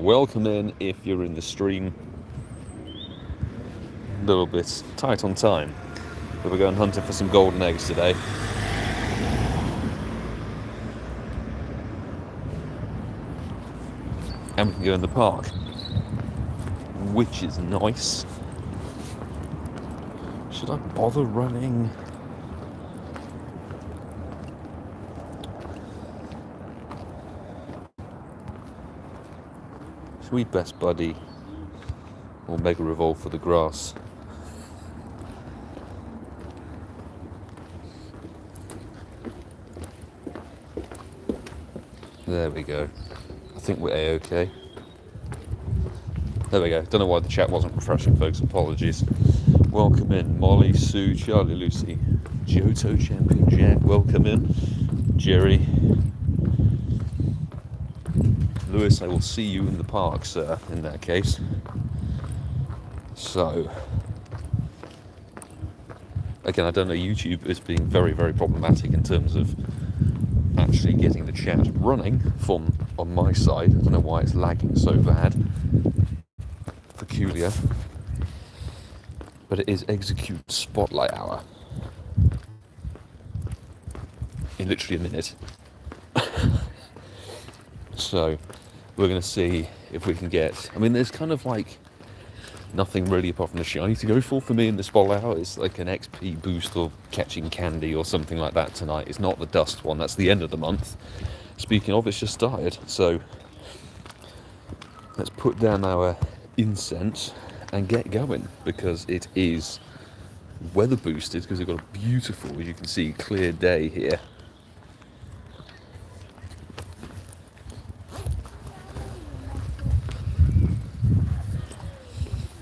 welcome in if you're in the stream. A little bit tight on time, but we're going hunting for some golden eggs today. And we can go in the park, which is nice. Should I bother running? Should we Best Buddy or Mega Revolve for the grass? There we go. I think we're A-okay. There we go. Don't know why the chat wasn't refreshing, folks. Apologies. Welcome in, Molly, Sue, CharleyLucy, Johto Champion Jack. Welcome in, Jerry. Lewis, I will see you in the park, sir, in that case. So, again, I don't know, YouTube is being very, very problematic in terms of actually getting the chat running from on my side. I don't know why it's lagging so bad. Peculiar. But it is Exeggcute Spotlight hour. In literally a minute. So, we're going to see if we can get... I mean, there's kind of like nothing really apart from the shiny to go for me in the Spotlight hour. It's like an XP boost or catching candy or something like that tonight. It's not the dust one. That's the end of the month. Speaking of, it's just started. So, let's put down our incense and get going, because it is weather boosted, because we've got a beautiful, as you can see, clear day here.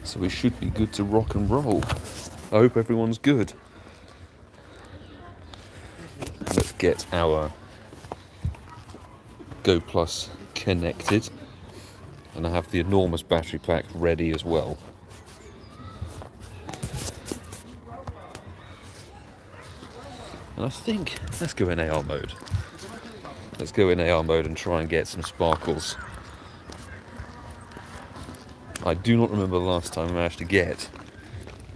So we should be good to rock and roll. I hope everyone's good. Let's get our Go Plus connected, and I have the enormous battery pack ready as well. And I think, let's go in AR mode. Let's go in AR mode and try and get some sparkles. I do not remember the last time I managed to get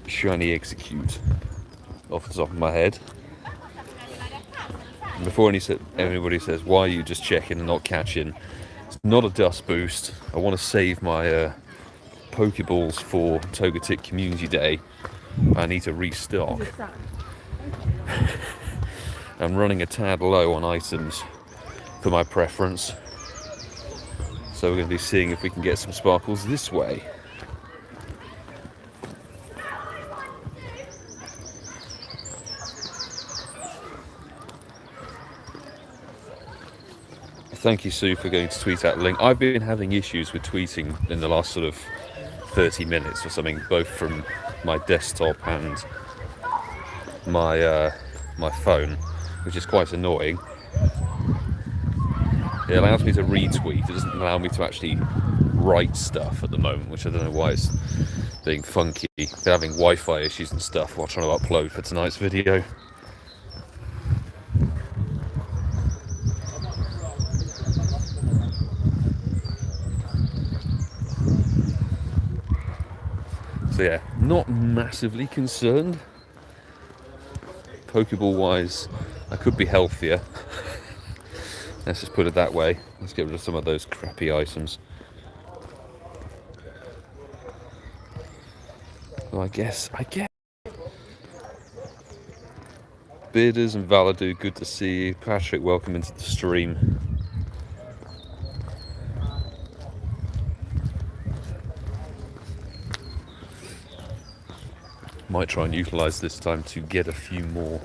shiny Exeggcute off the top of my head. And before anybody says, why are you just checking and not catching? It's not a dust boost. I want to save my Pokeballs for Togetic Community Day. I need to restock. I'm running a tad low on items for my preference. So we're going to be seeing if we can get some sparkles this way. Thank you, Sue, for going to tweet that link. I've been having issues with tweeting in the last sort of 30 minutes or something, both from my desktop and my my phone, which is quite annoying. It allows me to retweet. It doesn't allow me to actually write stuff at the moment, which I don't know why it's being funky. Been having Wi-Fi issues and stuff while trying to upload for tonight's video. So yeah, not massively concerned. Pokeball wise, I could be healthier. Let's just put it that way. Let's get rid of some of those crappy items. Well, I guess. Bearders and Valadu, good to see you. Patrick, welcome into the stream. Might try and utilise this time to get a few more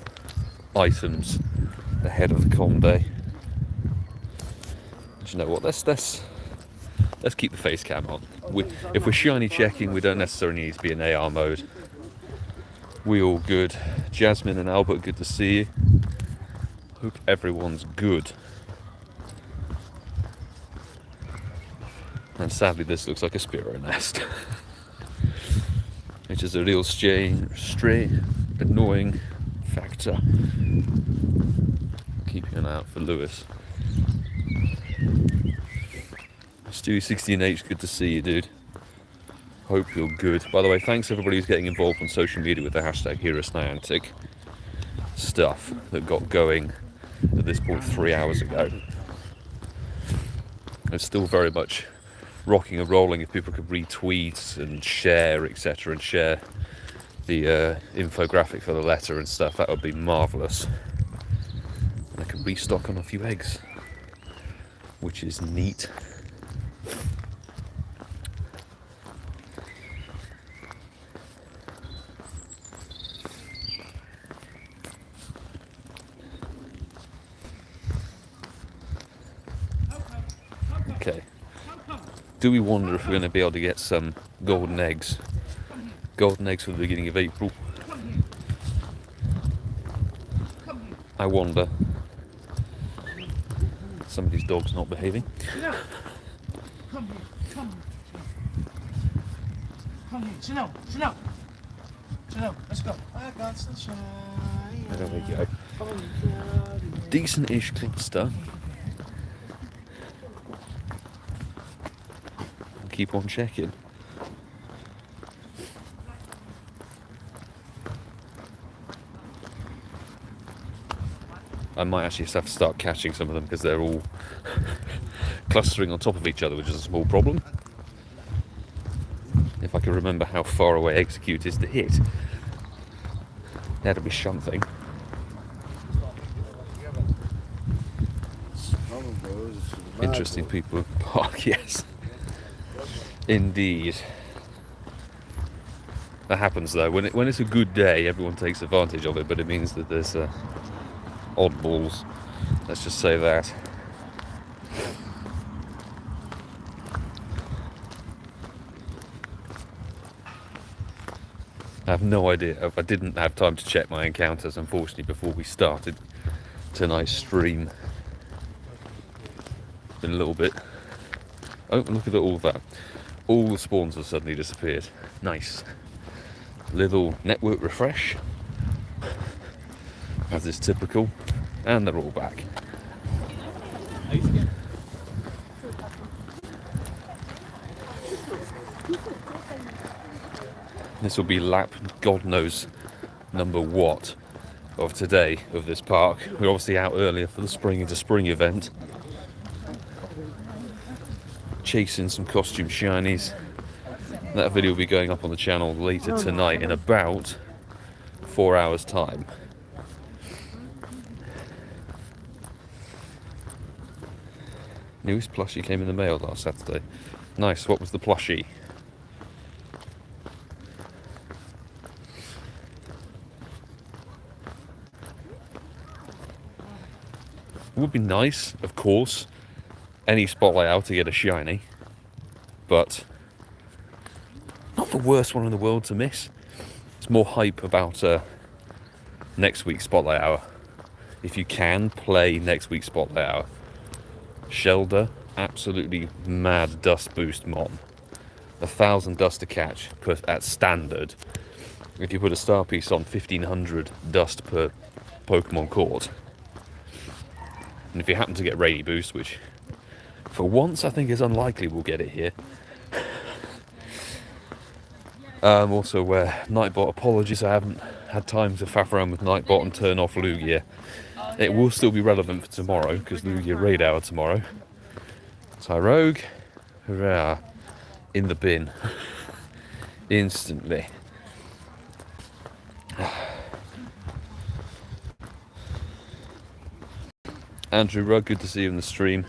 items ahead of the com day. Do you know what? Let's keep the face cam on. If we're shiny checking, we don't necessarily need to be in AR mode. We all good. Jasmine and Albert, good to see you. Hope everyone's good. And sadly, this looks like a Spearow nest, which is a real stray, annoying factor. Keeping an eye out for Lewis. Stu16H, good to see you, dude. Hope you're good. By the way, thanks everybody who's getting involved on social media with the hashtag HermesNinja stuff that got going at this point 3 hours ago. It's still very much rocking and rolling. If people could retweet and share, etc., and share the infographic for the letter and stuff, that would be marvellous. And I can restock on a few eggs, which is neat. Okay. Do we wonder if we're going to be able to get some golden eggs? Golden eggs for the beginning of April. I wonder. Somebody's dog's not behaving. Come here, Chanel, let's go. I got sunshine. There we go. Decent-ish cluster. Keep on checking. I might actually just have to start catching some of them because they're all clustering on top of each other, which is a small problem. If I can remember how far away Exeggcute is to hit, that'll be something. Interesting people in the park, yes. Indeed. That happens though. When it's a good day, everyone takes advantage of it, but it means that there's oddballs. Let's just say that. I have no idea. I didn't have time to check my encounters, unfortunately, before we started tonight's stream. Been a little bit. Oh, look at all of that. All the spawns have suddenly disappeared. Nice. Little network refresh, as is typical, and they're all back. This will be lap, God knows, number what of today of this park. We're obviously out earlier for the Spring into Spring event, chasing some costume shinies. That video will be going up on the channel later tonight in about 4 hours time. Newest plushie came in the mail last Saturday. Nice. What was the plushie? It would be nice, of course, any spotlight out to get a shiny, but not the worst one in the world to miss. It's more hype about next week's spotlight hour. If you can play next week's spotlight hour. Shelder, absolutely mad dust boost mon. 1,000 dust to catch at standard. If you put a star piece on, 1,500 dust per Pokemon caught. And if you happen to get Rainy Boost, which for once I think is unlikely we'll get it here. Also, Nightbot, apologies, I haven't had time to faff around with Nightbot and turn off Lugia. It will still be relevant for tomorrow, because Lugia raid hour tomorrow. Tyrogue, hurrah, in the bin. Instantly. Andrew Rugg, good to see you in the stream.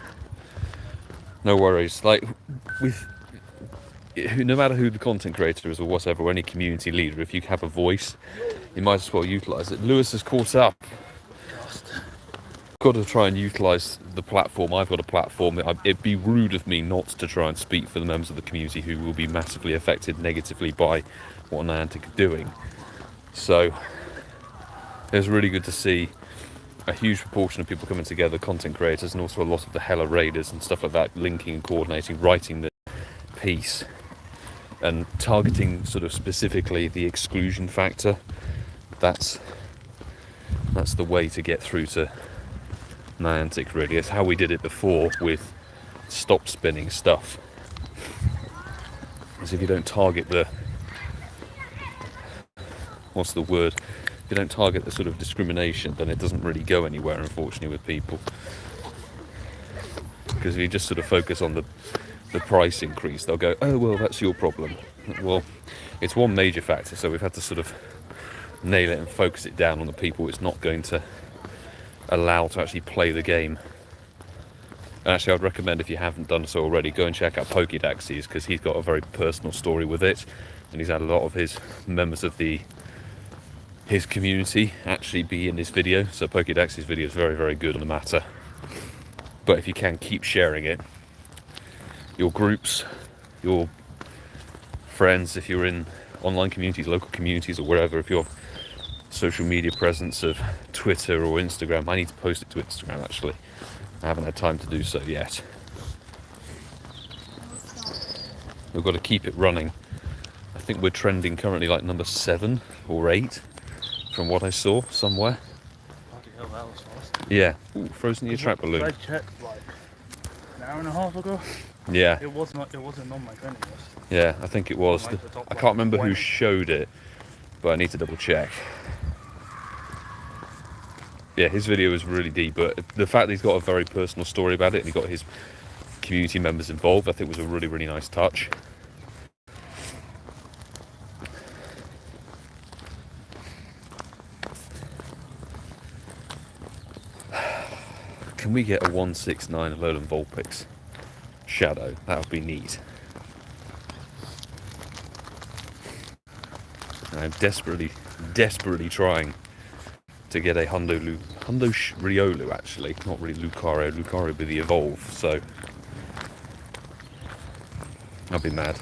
No worries. Like, no matter who the content creator is or whatever, or any community leader, if you have a voice, you might as well utilise it. Lewis has caught up. Got to try and utilise the platform. I've got a platform. It'd be rude of me not to try and speak for the members of the community who will be massively affected negatively by what Niantic are doing. So, it's really good to see a huge proportion of people coming together, content creators, and also a lot of the Hella Raiders and stuff like that, linking and coordinating, writing the piece, and targeting sort of specifically the exclusion factor. That's the way to get through to Niantic, really. It's how we did it before with stop spinning stuff. is if you don't target the, what's the word? If you don't target the sort of discrimination, then it doesn't really go anywhere, unfortunately, with people. Because if you just sort of focus on the price increase, they'll go, oh, well, that's your problem. Well, it's one major factor, so we've had to sort of nail it and focus it down on the people it's not going to allow to actually play the game. And actually, I'd recommend, if you haven't done so already, go and check out Pokédaxes, because he's got a very personal story with it, and he's had a lot of his members of his community actually be in this video. So Pokédaxes' video is very, very good on the matter. But if you can, keep sharing it. Your groups, your friends, if you're in online communities, local communities, or wherever, if you're social media presence of Twitter or Instagram. I need to post it to Instagram, actually. I haven't had time to do so yet. We've got to keep it running. I think we're trending currently like number 7 or 8 from what I saw somewhere. Bloody hell, that was fast. Yeah. Ooh, frozen your trap balloon. I checked like an hour and a half ago. Yeah. It wasn't on my trending list. Yeah, I think it was. Like the top I can't remember who 20. showed it, but I need to double check. Yeah, his video was really deep, but the fact that he's got a very personal story about it and he got his community members involved, I think was a really, really nice touch. Can we get a 169 Alolan Vulpix Shadow? That would be neat. I'm desperately trying to get a Hundo Riolu, actually, not really Lucario. Lucario would be the Evolve, so I'd be mad.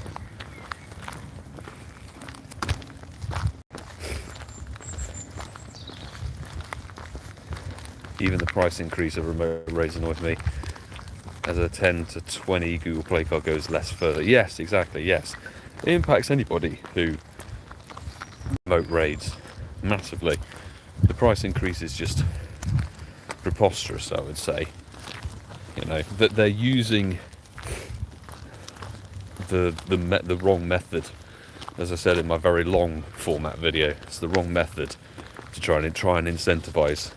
Even the price increase of remote raids annoys me. As a 10 to 20 Google Play card goes less further. Yes, exactly, yes. It impacts anybody who remote raids massively. The price increase is just preposterous, I would say. You know, that they're using the wrong method. As I said in my very long format video, it's the wrong method to try and incentivize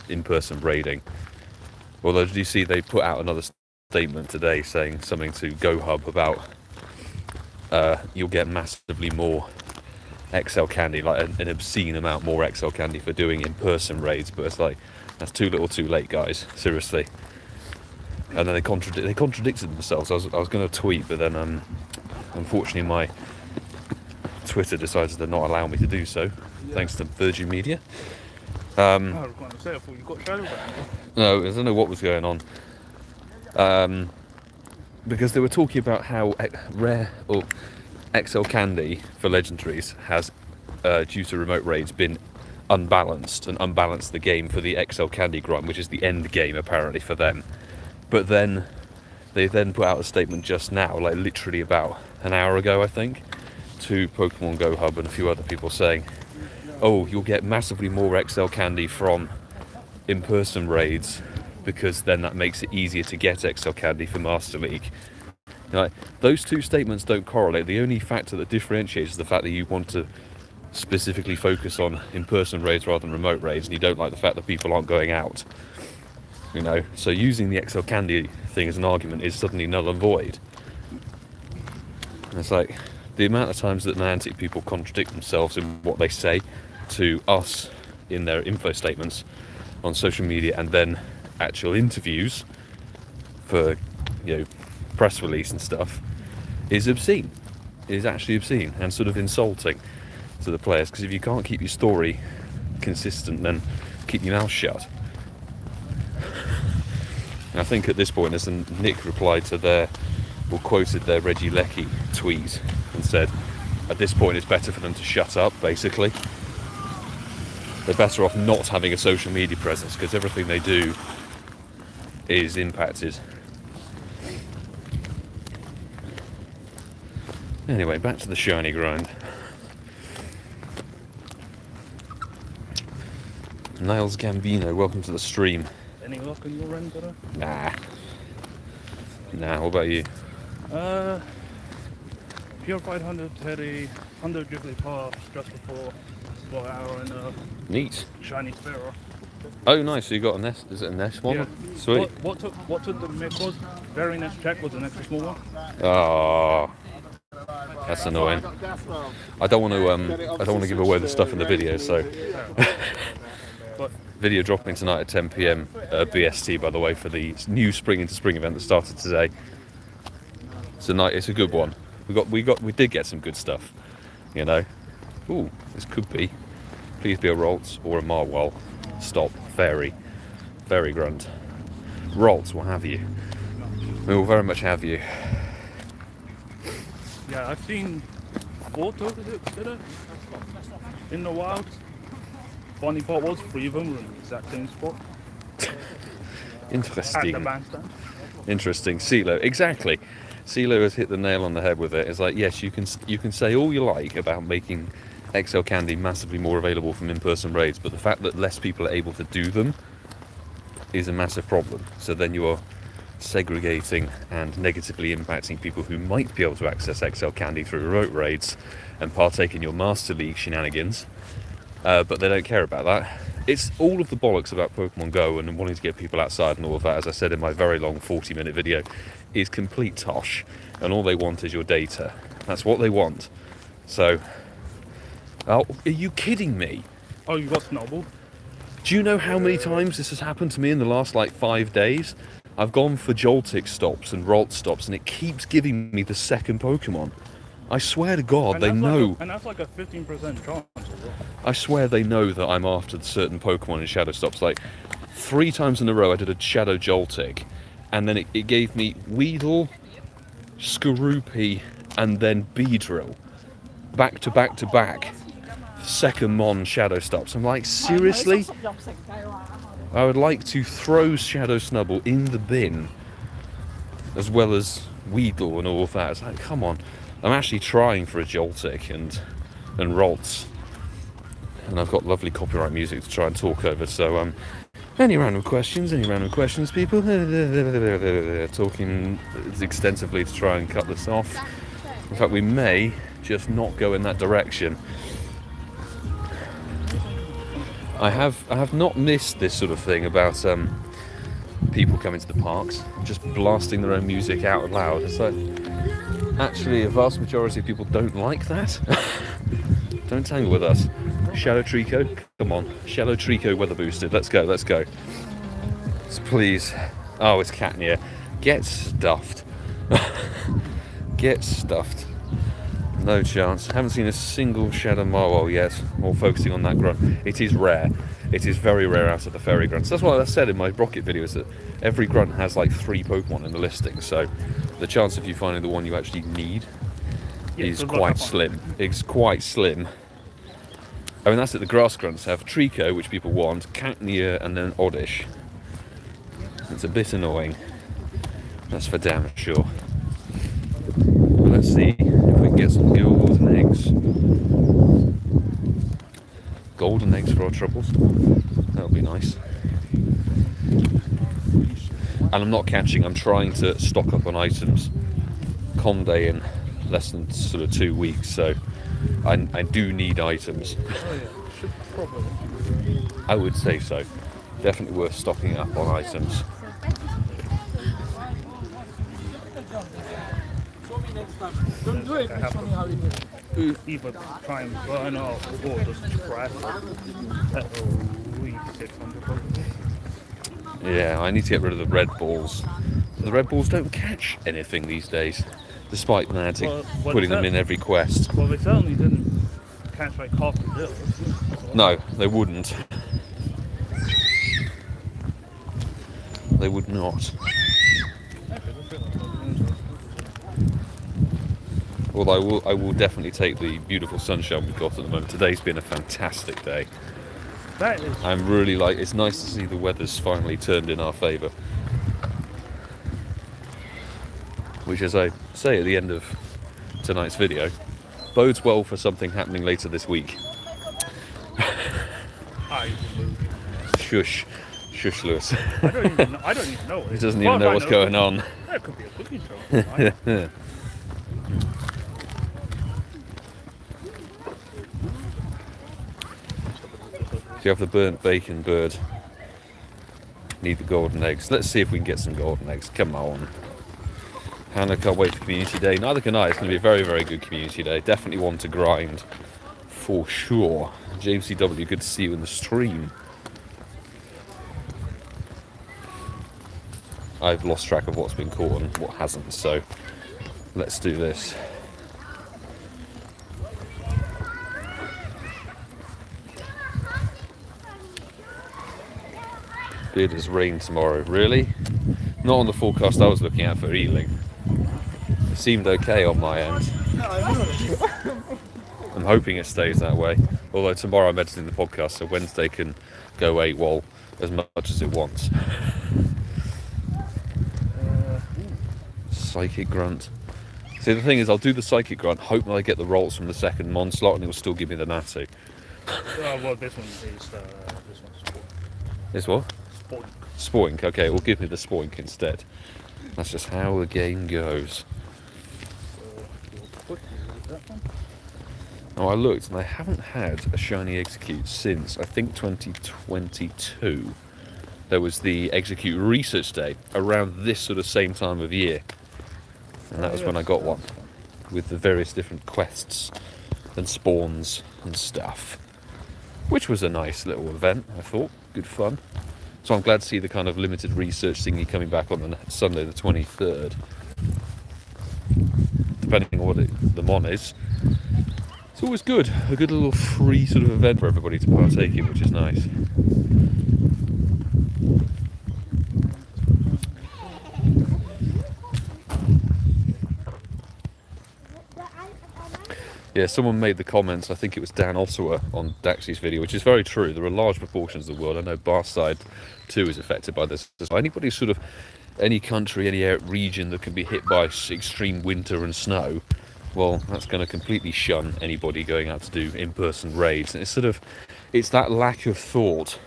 in-person raiding. Although, did you see they put out another statement today saying something to GoHub about you'll get massively more XL candy, like an obscene amount more XL candy for doing in-person raids, but it's like, that's too little too late, guys, seriously. And then they contradicted themselves. I was going to tweet, but then unfortunately my Twitter decided to not allow me to do so, thanks to Virgin Media. I was going to say, I thought you got shadow back. No, I don't know what was going on. Because they were talking about how rare or XL candy for legendaries has, due to remote raids, been unbalanced and unbalanced the game for the XL candy grind, which is the end game apparently for them. But then they then put out a statement just now, like literally about an hour ago, I think, to Pokemon Go Hub and a few other people saying, oh, you'll get massively more XL candy from in-person raids because then that makes it easier to get XL candy for Master League. Like, those two statements don't correlate. The only factor that differentiates is the fact that you want to specifically focus on in-person raids rather than remote raids, and you don't like the fact that people aren't going out. You know, so using the XL candy thing as an argument is suddenly null and void. And it's like, the amount of times that Niantic people contradict themselves in what they say to us in their info statements on social media and then actual interviews for, you know, press release and stuff is obscene. It is actually obscene and sort of insulting to the players, because if you can't keep your story consistent, then keep your mouth shut. And I think at this point, as Nick replied to their, or quoted their Reggie Lecky tweet and said, at this point it's better for them to shut up, basically. They're better off not having a social media presence, because everything they do is impacted. Anyway, back to the shiny grind. Niles Gambino, welcome to the stream. Any luck on your end, brother? Nah. What about you? Purified 100 Teddy, 100 Jigglypuff, just before Hour and Neat. Shiny Sparrow. Oh, nice. So you got a nest. Is it a nest one? Yeah. Sweet. What took the mix was very next check was an extra small one. Oh, that's annoying. I don't want to give away the stuff in the video, so. But Video dropping tonight at 10 p.m. BST, by the way, for the new Spring into Spring event that started today. Tonight, it's a good one. We did get some good stuff, you know. Ooh, this could be. Please be a Roltz or a Marwell. Stop. Fairy grunt. Roltz will have you. We will very much have you. yeah, I've seen 4 tokens in the wild. Funny part was 3 of them were in the exact same spot. At the Interesting. bandstand. Interesting. CeeCeeismad, exactly. CeeCeeismad has hit the nail on the head with it. It's like, yes, you can say all you like about making XL candy massively more available from in-person raids, but the fact that less people are able to do them is a massive problem. So then you are segregating and negatively impacting people who might be able to access XL candy through remote raids and partake in your Master League shenanigans, but they don't care about that. It's all of the bollocks about Pokemon Go and wanting to get people outside and all of that, as I said in my very long 40-minute video, is complete tosh, and all they want is your data. That's what they want. So, oh, are you kidding me? Oh, you got snowballed? Do you know how many times this has happened to me in the last like 5 days? I've gone for Joltik stops and Rolt stops, and it keeps giving me the second Pokemon. I swear to God, And they that's know. and that's like a 15% chance as well. I swear they know that I'm after certain Pokemon in Shadow Stops. Like 3 times in a row I did a Shadow Joltik, and then it gave me Weedle, Skorupi, and then Beedrill. Back to back to back. Second Mon Shadow Stops. I'm like, seriously? I would like to throw Shadow Snubble in the bin, as well as Weedle and all of that. It's like, come on. I'm actually trying for a Joltik and Rolts. And I've got lovely copyright music to try and talk over, so any random questions, people? Talking extensively to try and cut this off. In fact, we may just not go in that direction. I have not missed this sort of thing about people coming to the parks, just blasting their own music out loud. It's like, actually, a vast majority of people don't like that. Don't tangle with us. Shadow Trico, come on. Shadow Trico weather boosted. Let's go. So please. Oh, it's Catnia. Get stuffed. Get stuffed. No chance. Haven't seen a single Shadow Marwell yet, or focusing on that grunt. It is rare. It is very rare out of the fairy grunts. That's what I said in my Rocket video, is that every grunt has like 3 Pokemon in the listing, so the chance of you finding the one you actually need is quite slim. It's quite slim. I mean, that's it. The grass grunts have Trico, which people want, Catnia, and then Oddish. It's a bit annoying. That's for damn sure. But let's see if we can get some golden eggs. Golden eggs for our troubles. That would be nice. And I'm not catching. I'm trying to stock up on items. Con Day in less than sort of 2 weeks, so I do need items. Oh yeah, should probably. I would say so. Definitely worth stocking up on items. Don't do it, show me how you do it. Either try and burn off or just crash at least 600 Pokemon. Yeah, I need to get rid of the red balls. The red balls don't catch anything these days, despite Niantic putting them in every quest. Well, they certainly didn't catch like half the bills. No, they wouldn't. They would not. Although I will definitely take the beautiful sunshine we've got at the moment. Today's been a fantastic day. That is. I'm really it's nice to see the weather's finally turned in our favour. Which, as I say at the end of tonight's video, bodes well for something happening later this week. I Shush. Shush, Lewis. I don't even know. He doesn't even know what's going on. That could be a cooking show. Right? Do you have the burnt bacon bird? Need the golden eggs. Let's see if we can get some golden eggs. Come on. Hannah, can't wait for community day. Neither can I. It's going to be a very, very good community day. Definitely one to grind for sure. James CW, good to see you in the stream. I've lost track of what's been caught and what hasn't, so let's do this. It is rain tomorrow. Really? Not on the forecast I was looking at for Ealing. It seemed okay on my end. I'm hoping it stays that way. Although tomorrow I'm editing the podcast, so Wednesday can go AWOL as much as it wants. Psychic grunt. See, the thing is, I'll do the psychic grunt, hope that I get the rolls from the second mon slot, and it will still give me the natty. Well, this one is this one's sport. This what? Spoink. Spoink. Okay, it will give me the spoink instead. That's just how the game goes. Oh, I looked and I haven't had a shiny Exeggcute since I think 2022. There was the Exeggcute Research Day around this sort of same time of year, and that was when I got one with the various different quests and spawns and stuff, which was a nice little event. I thought good fun. So I'm glad to see the kind of limited research thingy coming back on the Sunday the 23rd, depending on what the mon is. It's always good, a good little free sort of event for everybody to partake in, which is nice. Yeah, someone made the comments, I think it was Dan Ottawa on Daxy's video, which is very true. There are large proportions of the world. I know Barside too is affected by this. Anybody sort of, any country, any region that can be hit by extreme winter and snow, well, that's going to completely shun anybody going out to do in-person raids. And it's sort of, it's that lack of thought,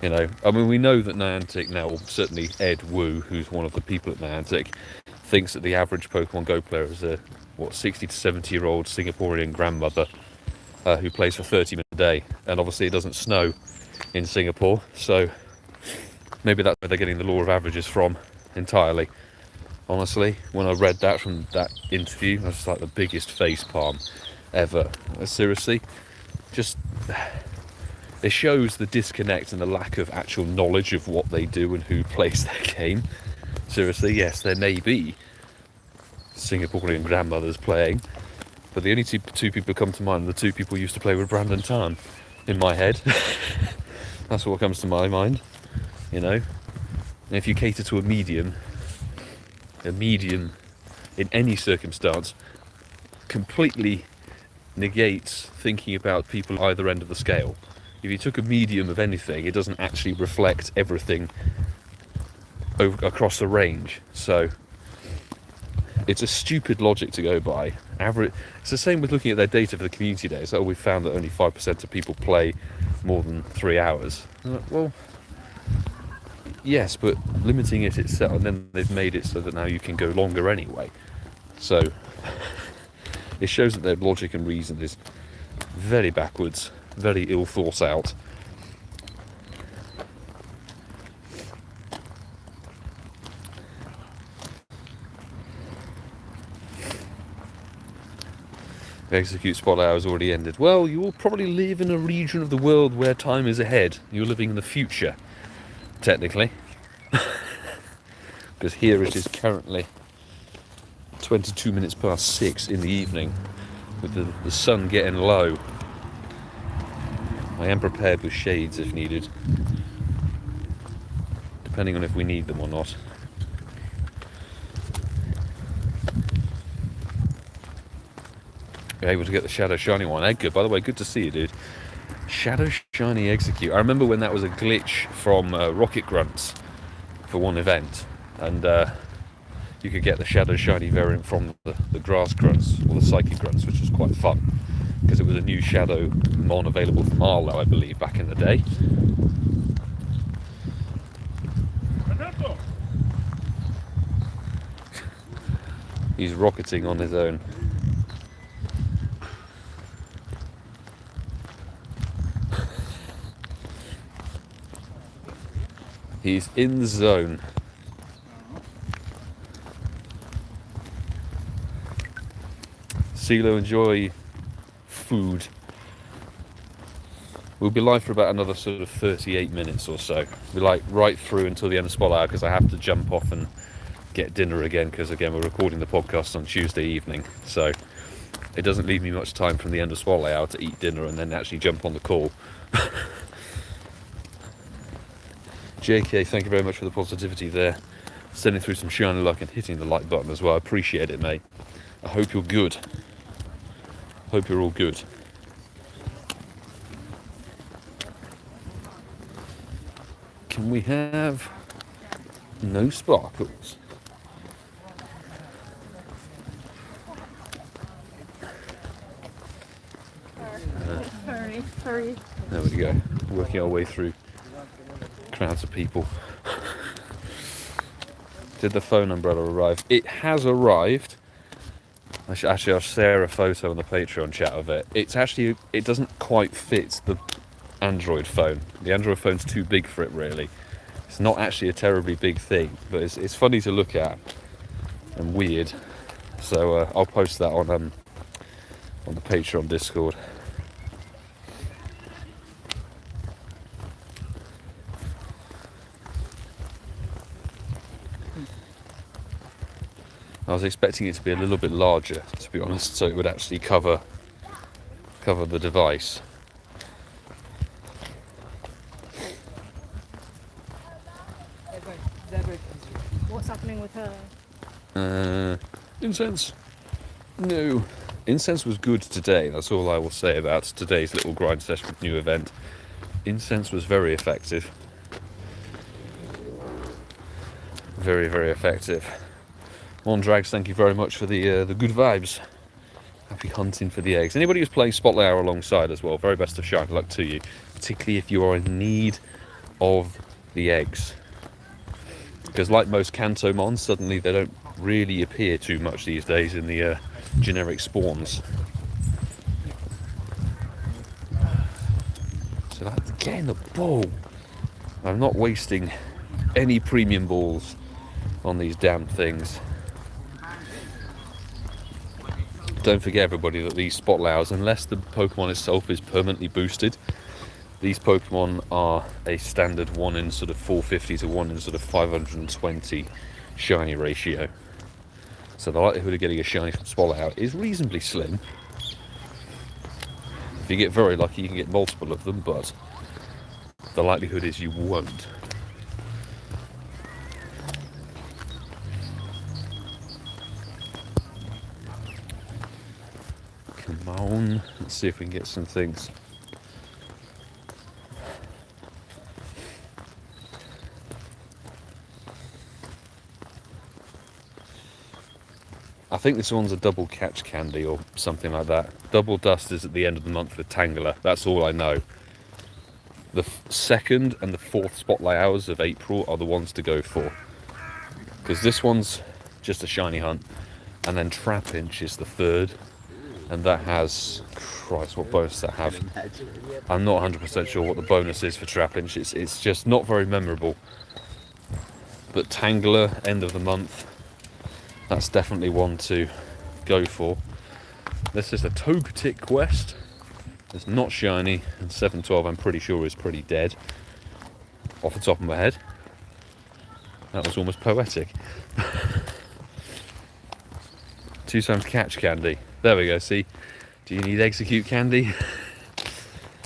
you know. I mean, we know that Niantic now, or certainly Ed Wu, who's one of the people at Niantic, thinks that the average Pokemon Go player is a, 60 to 70-year-old Singaporean grandmother who plays for 30 minutes a day. And obviously it doesn't snow in Singapore, so maybe that's where they're getting the law of averages from entirely. Honestly, when I read that from that interview, I was just like the biggest face palm ever. Seriously, just it shows the disconnect and the lack of actual knowledge of what they do and who plays their game. Seriously, yes, there may be Singaporean grandmothers playing, but the only two people who come to mind are the two people who used to play with Brandon Tan in my head. That's what comes to my mind, you know. And if you cater to a medium in any circumstance completely negates thinking about people at either end of the scale. If you took a medium of anything, it doesn't actually reflect everything across the range. So it's a stupid logic to go by. It's the same with looking at their data for the community days. So we found that only 5% of people play more than 3 hours. Well, yes, but limiting it itself, and then they've made it so that now you can go longer anyway. So it shows that their logic and reason is very backwards, very ill thought out. Exeggcute Spotlight has already ended. Well, you will probably live in a region of the world where time is ahead. You're living in the future, technically. Because here it is currently 22 minutes past 6 in the evening, with the sun getting low. I am prepared with shades if needed, depending on if we need them or not. You're able to get the Shadow Shiny one. Edgar, by the way, good to see you, dude. Shadow Shiny Exeggcute. I remember when that was a glitch from Rocket Grunts for one event, and you could get the Shadow Shiny variant from the Grass Grunts, or the Psychic Grunts, which was quite fun, because it was a new Shadow Mon available from Arlo, I believe, back in the day. He's rocketing on his own. He's in the zone. CeeCeeismad, enjoy food. We'll be live for about another sort of 38 minutes or so. We're like right through until the end of Spotlight because I have to jump off and get dinner again because again we're recording the podcast on Tuesday evening, so it doesn't leave me much time from the end of Spotlight Hour to eat dinner and then actually jump on the call. JK, thank you very much for the positivity there. Sending through some shiny luck and hitting the like button as well. I appreciate it, mate. I hope you're good. Hope you're all good. Can we have no sparkles? Furry. There we go. Working our way through crowds of people. Did the phone umbrella arrive? It has arrived. Actually, I'll share a photo on the Patreon chat of it. It's actually, it doesn't quite fit the Android phone. The Android phone's too big for it, really. It's not actually a terribly big thing, but it's funny to look at and weird. So I'll post that on the Patreon Discord. I was expecting it to be a little bit larger, to be honest, so it would actually cover the device. What's happening with her? Incense. No. Incense was good today, that's all I will say about today's little grind session with new event. Incense was very effective. Very, very effective. Mondrags, thank you very much for the good vibes. Happy hunting for the eggs. Anybody who's playing Spotlight Hour alongside as well, very best of shine luck to you, particularly if you are in need of the eggs. Because like most Kanto mons, suddenly they don't really appear too much these days in the generic spawns. So that's getting the ball. I'm not wasting any premium balls on these damn things. Don't forget, everybody, that these Spotlight Hours, unless the Pokemon itself is permanently boosted, these Pokemon are a standard 1 in sort of 450 to 1 in sort of 520 shiny ratio. So the likelihood of getting a shiny from Spotlight Hour is reasonably slim. If you get very lucky, you can get multiple of them, but the likelihood is you won't. Come on, let's see if we can get some things. I think this one's a double catch candy or something like that. Double dust is at the end of the month with Tangela, that's all I know. The 2nd and the 4th Spotlight Hours of April are the ones to go for. Because this one's just a shiny hunt, and then Trapinch is the 3rd. And that has, Christ, what bonus does that have? I'm not 100% sure what the bonus is for Trapinch. It's just not very memorable. But Tangler, end of the month, that's definitely one to go for. This is a Togetic quest. It's not shiny, and 712 I'm pretty sure is pretty dead. Off the top of my head. That was almost poetic. 2 times catch candy. There we go, see? Do you need Exeggcute candy?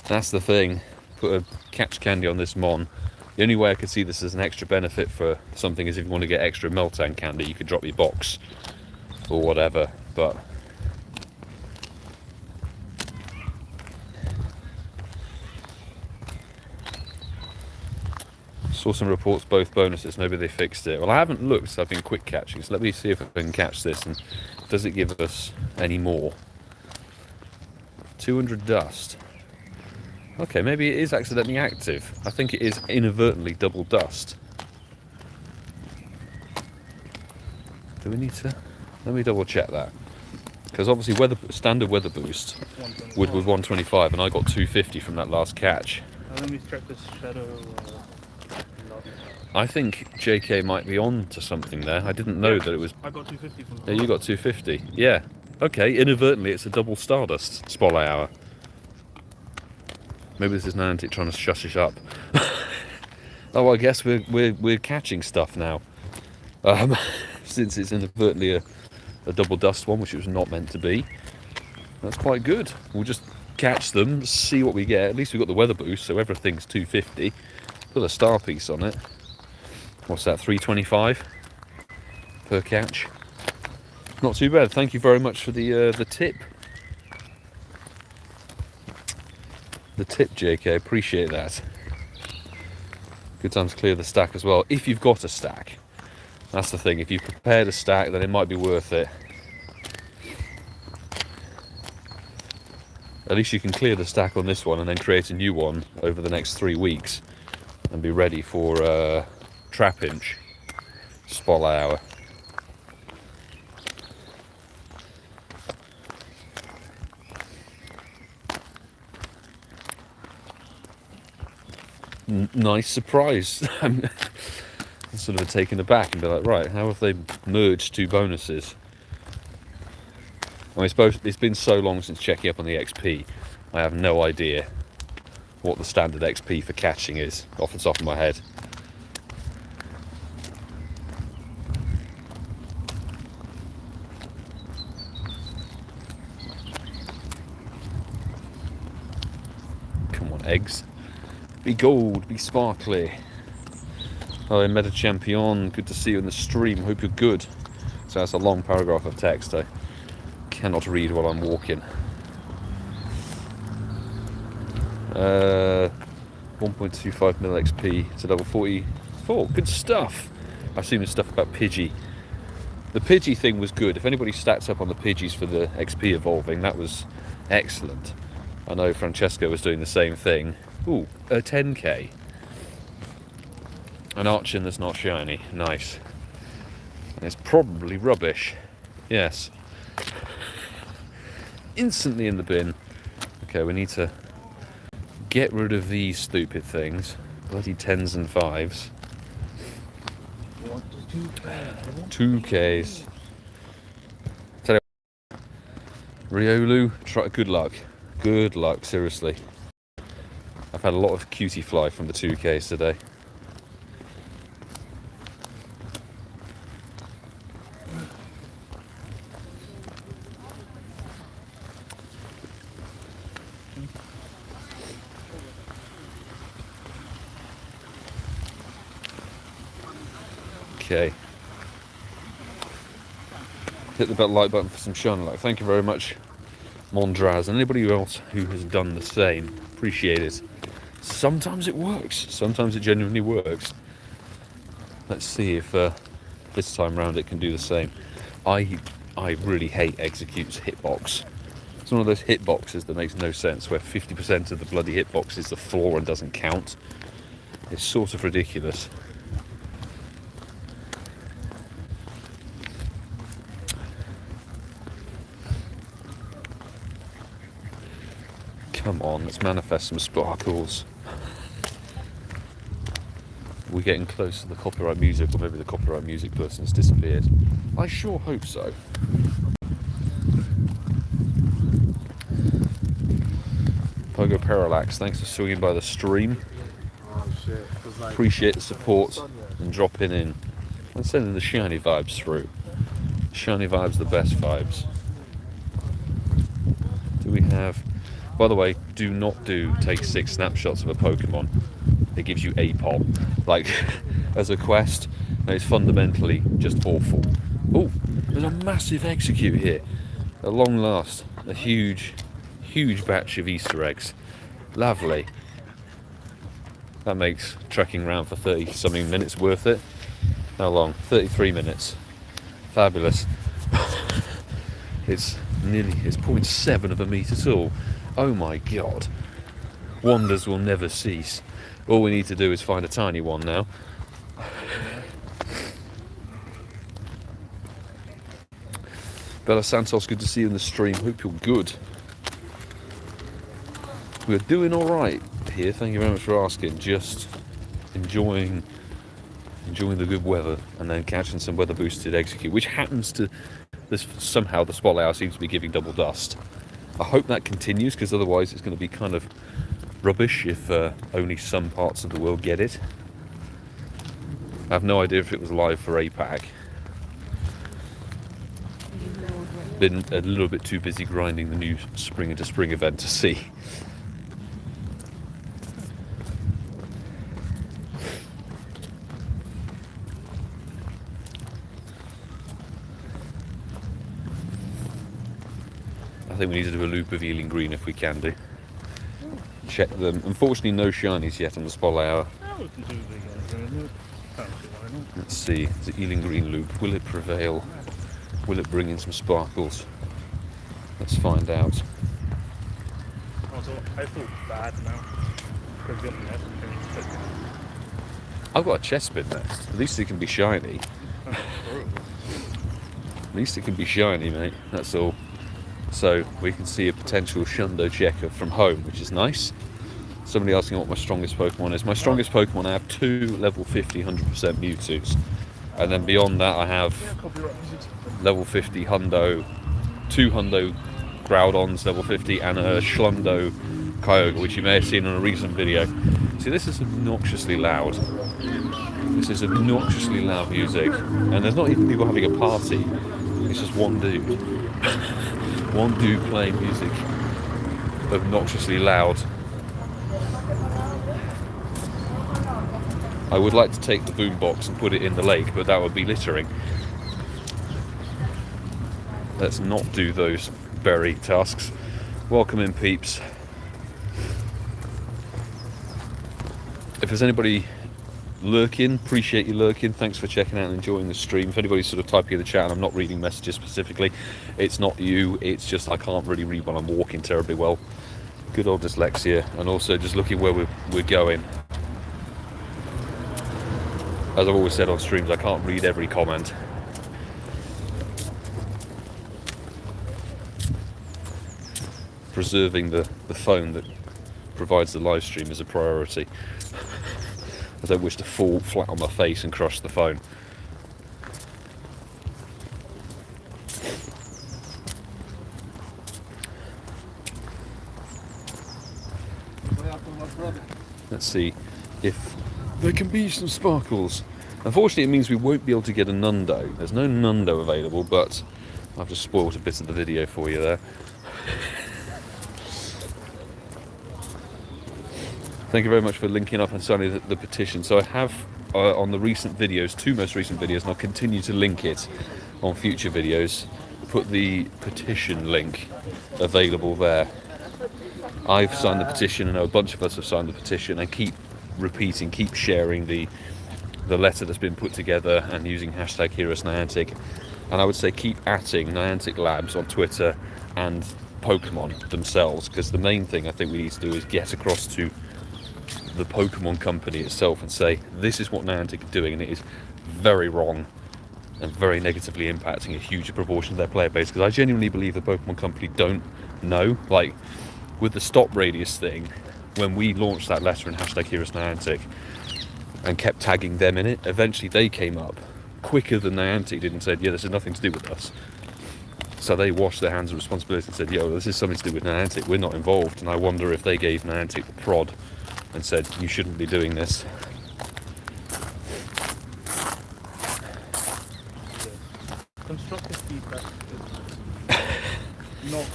That's the thing. Put a catch candy on this mon. The only way I could see this as an extra benefit for something is if you want to get extra Meltan candy, you could drop your box or whatever, but saw some reports both bonuses, maybe they fixed it. Well, I haven't looked, so I've been quick catching, so let me see if I can catch this, and does it give us any more? 200 dust. Okay, maybe it is accidentally active. I think it is inadvertently double dust. Do we need to? Let me double check that. Because obviously standard weather boost was 125 and I got 250 from that last catch. Let me check this shadow. I think JK might be on to something there. I didn't know that it was... I got 250 from Yeah, you got 250. Yeah. Okay, inadvertently it's a double Stardust Spotlight hour. Maybe this is Niantic trying to shush us up. Oh, I guess we're catching stuff now. Since it's inadvertently a double dust one, which it was not meant to be. That's quite good. We'll just catch them, see what we get. At least we've got the weather boost, so everything's 250. Put a star piece on it. What's that, 325 per catch? Not too bad. Thank you very much for the tip. The tip, JK. Appreciate that. Good time to clear the stack as well, if you've got a stack. That's the thing. If you've prepared a stack, then it might be worth it. At least you can clear the stack on this one and then create a new one over the next 3 weeks and be ready for Trap Inch Spotlight hour. Nice surprise. I'm sort of taken aback and be like, right, how have they merged two bonuses? I suppose it's been so long since checking up on the XP, I have no idea what the standard XP for catching is off the top of my head. Come on, eggs. Be gold, be sparkly. Oh, Meta Champion, good to see you in the stream. Hope you're good. So that's a long paragraph of text I cannot read while I'm walking. 1.25 mil XP to level 44. Good stuff. I assume it's stuff about Pidgey. The Pidgey thing was good. If anybody stacks up on the Pidgeys for the XP evolving, that was excellent. I know Francesco was doing the same thing. Ooh, a 10k. An Archon that's not shiny. Nice. And it's probably rubbish. Yes. Instantly in the bin. Okay, we need to get rid of these stupid things. Bloody 10s and 5s. 2Ks. Tell you what, Riolu, try, good luck. Good luck, seriously. I've had a lot of cutie fly from the 2Ks today. Okay. Hit the like button for some shine luck. Thank you very much, Mondraz, and anybody else who has done the same. Appreciate it. Sometimes it works. Sometimes it genuinely works. Let's see if this time round it can do the same. I really hate Exegcute's hitbox. It's one of those hitboxes that makes no sense, where 50% of the bloody hitbox is the floor and doesn't count. It's sort of ridiculous. Come on, let's manifest some sparkles. We're getting close to the copyright music, or maybe the copyright music person's disappeared. I sure hope so. Pogo Parallax, thanks for swinging by the stream. Oh shit. Like, appreciate the support and dropping in and sending the shiny vibes through. Shiny vibes, the best vibes. Do we have... By the way, do not take 6 snapshots of a Pokemon. It gives you a pop. Like, as a quest, it's fundamentally just awful. Oh, there's a massive Exeggcute here. At long last, a huge batch of Easter eggs. Lovely. That makes trekking around for 30-something minutes worth it. How long? 33 minutes. Fabulous. It's 0.7 of a metre tall. Oh my god. Wonders will never cease. All we need to do is find a tiny one now. Bella Santos, good to see you in the stream. Hope you're good. We're doing all right here. Thank you very much for asking. Just enjoying the good weather and then catching some weather boosted Exeggcute, which happens to somehow the spotlight seems to be giving double dust. I hope that continues, because otherwise it's going to be kind of rubbish if only some parts of the world get it. I have no idea if it was live for APAC. Been a little bit too busy grinding the new Spring into Spring event to see. I think we need to do a loop of Ealing Green if we can do. Check them. Unfortunately, no shinies yet on the spotlight hour. We can do the loop. Let's see, the Ealing Green loop. Will it prevail? Will it bring in some sparkles? Let's find out. Also, I feel bad now. Because we got the nest and things. I've got a chest spin nest. At least it can be shiny. At least it can be shiny, mate. That's all. So we can see a potential Shundo checker from home, which is nice. Somebody asking what my strongest Pokemon is. My strongest Pokemon, I have 2 level 50 100% Mewtwo's. And then beyond that I have level 50 Hundo, 2 Hundo Groudons level 50 and a Schlundo Kyogre, which you may have seen on a recent video. See, this is obnoxiously loud. This is obnoxiously loud music. And there's not even people having a party. It's just one dude. One dude playing music obnoxiously loud. I would like to take the boombox and put it in the lake, but that would be littering. Let's not do those berry tasks. Welcome in, peeps. If there's anybody lurking, appreciate you lurking. Thanks for checking out and enjoying the stream. If anybody's sort of typing in the chat and I'm not reading messages specifically, it's not you, it's just I can't really read while I'm walking terribly well. Good old dyslexia, and also just looking where we're going. As I've always said on streams, I can't read every comment. Preserving the phone that provides the live stream is a priority. I don't wish to fall flat on my face and crush the phone. Let's see if there can be some sparkles. Unfortunately, it means we won't be able to get a Nundo. There's no Nundo available, but I've just spoiled a bit of the video for you there. Thank you very much for linking up and signing the petition. So I have on the recent videos, 2 most recent videos, and I'll continue to link it on future videos, put the petition link available there. I've signed the petition, and a bunch of us have signed the petition, and keep repeating, keep sharing the letter that's been put together and using hashtag HeroesNiantic. And I would say keep atting Niantic Labs on Twitter and Pokemon themselves, because the main thing I think we need to do is get across to the Pokemon company itself and say this is what Niantic are doing, and it is very wrong and very negatively impacting a huge proportion of their player base. Because I genuinely believe the Pokemon company don't know. Like with the stop radius thing, when we launched that letter in hashtag HeroesNiantic and kept tagging them in it, eventually they came up quicker than Niantic did and said, yeah, this has nothing to do with us. So they washed their hands of responsibility and said, yo, this is something to do with Niantic, we're not involved. And I wonder if they gave Niantic the prod and said, you shouldn't be doing this. Constructive feedback is not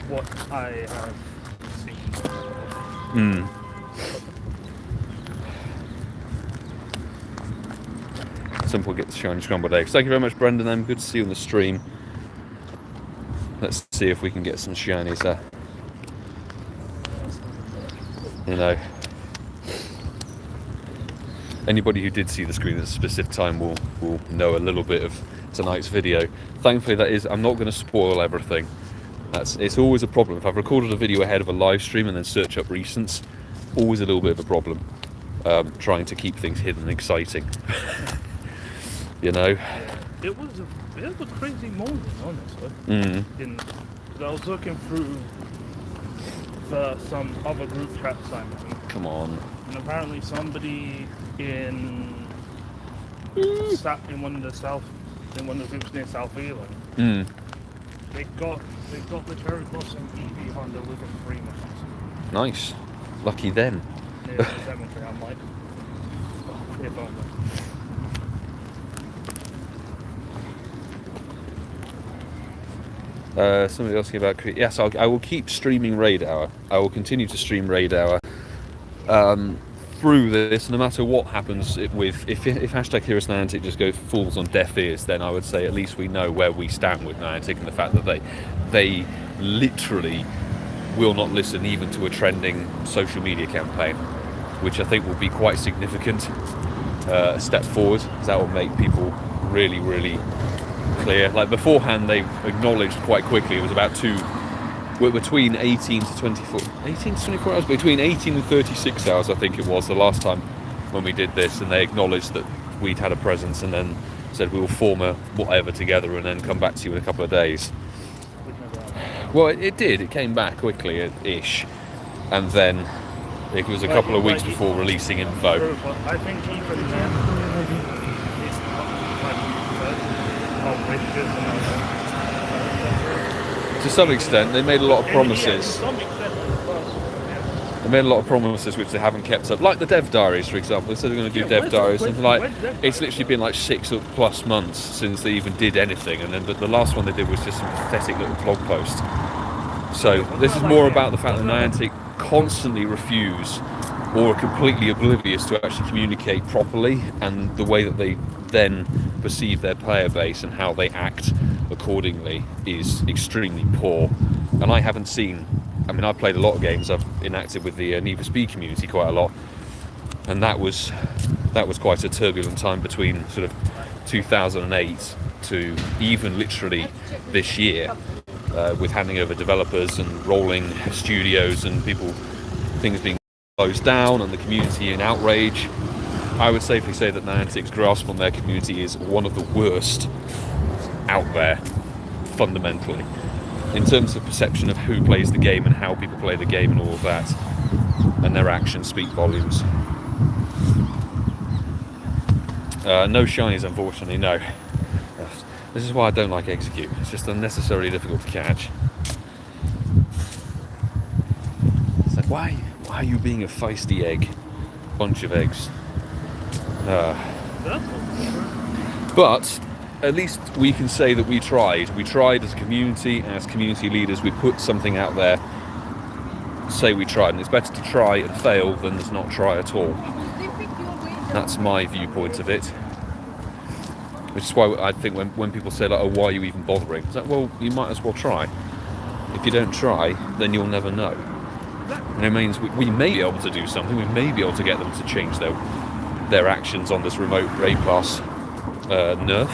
what I have seen. Simple get the shiny scrambled eggs. Thank you very much, Brendan. I'm good to see you on the stream. Let's see if we can get some shinies there. You know, anybody who did see the screen at a specific time will know a little bit of tonight's video. Thankfully, that is, I'm not going to spoil everything. It's always a problem. If I've recorded a video ahead of a live stream and then search up recents, always a little bit of a problem. Trying to keep things hidden and exciting. You know, it was a bit of a crazy morning, honestly. Because I was looking through some other group chats I'm in. Come on. And apparently somebody in one of the groups near South Ealing, they got the Cherry Blossom EV Honda with a 3 months. Nice. Lucky then. Near the cemetery, I'm like, if only. Somebody asking about... Yes, I will keep streaming Raid Hour. I will continue to stream Raid Hour through this, no matter what happens with... If hashtag Heroes Niantic just falls on deaf ears, then I would say at least we know where we stand with Niantic and the fact that they literally will not listen even to a trending social media campaign, which I think will be quite significant a step forward, because that will make people really, really clear. Like beforehand, they acknowledged quite quickly it was about between 18 to 24 hours, between 18 and 36 hours I think it was the last time when we did this, and they acknowledged that we'd had a presence and then said we will form a whatever together and then come back to you in a couple of days. Well, it did. It came back quickly, ish, and then it was a couple of weeks before releasing info. I think even then, it's not like how riches and all that. To some extent, they made a lot of promises. They made a lot of promises which they haven't kept up. Like the dev diaries, for example. They said they're going to do dev diaries, and it's literally been like 6+ months since they even did anything. And then, but the last one they did was just some pathetic little blog post. So this is more about the fact that Niantic constantly refuse or are completely oblivious to actually communicate properly, and the way that they then perceive their player base and how they act accordingly is extremely poor. And I haven't seen, I've played a lot of games, I've interacted with the Need for Speed community quite a lot, and that was quite a turbulent time between sort of 2008 to even literally this year, with handing over developers and rolling studios and things being closed down and the community in outrage. I would safely say that Niantic's grasp on their community is one of the worst out there, fundamentally, in terms of perception of who plays the game and how people play the game and all of that, and their actions speak volumes. No shinies, unfortunately, no. This is why I don't like Exeggcute. It's just unnecessarily difficult to catch. It's like, why are you being a feisty egg? Bunch of eggs. But at least we can say that we tried. We tried as a community, as community leaders. We put something out there, say we tried, and it's better to try and fail than to not try at all. That's my viewpoint of it. Which is why I think when people say, like, oh, why are you even bothering? It's like, well, you might as well try. If you don't try, then you'll never know. And it means we may be able to do something. We may be able to get them to change their actions on this remote raid pass nerf.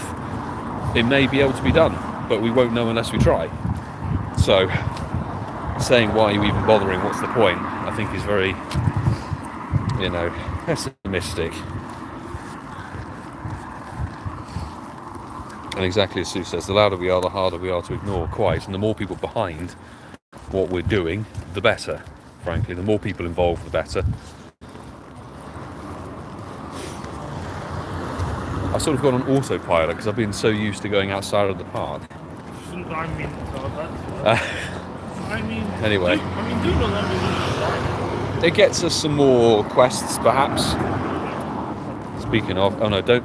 It may be able to be done, but we won't know unless we try. So, saying why are you even bothering, what's the point, I think is very, pessimistic. And exactly as Sue says, the louder we are, the harder we are to ignore, quite. And the more people behind what we're doing, the better, frankly. The more people involved, the better. I've sort of gone on autopilot because I've been so used to going outside of the park. Anyway. It gets us some more quests, perhaps. Speaking of, oh no, don't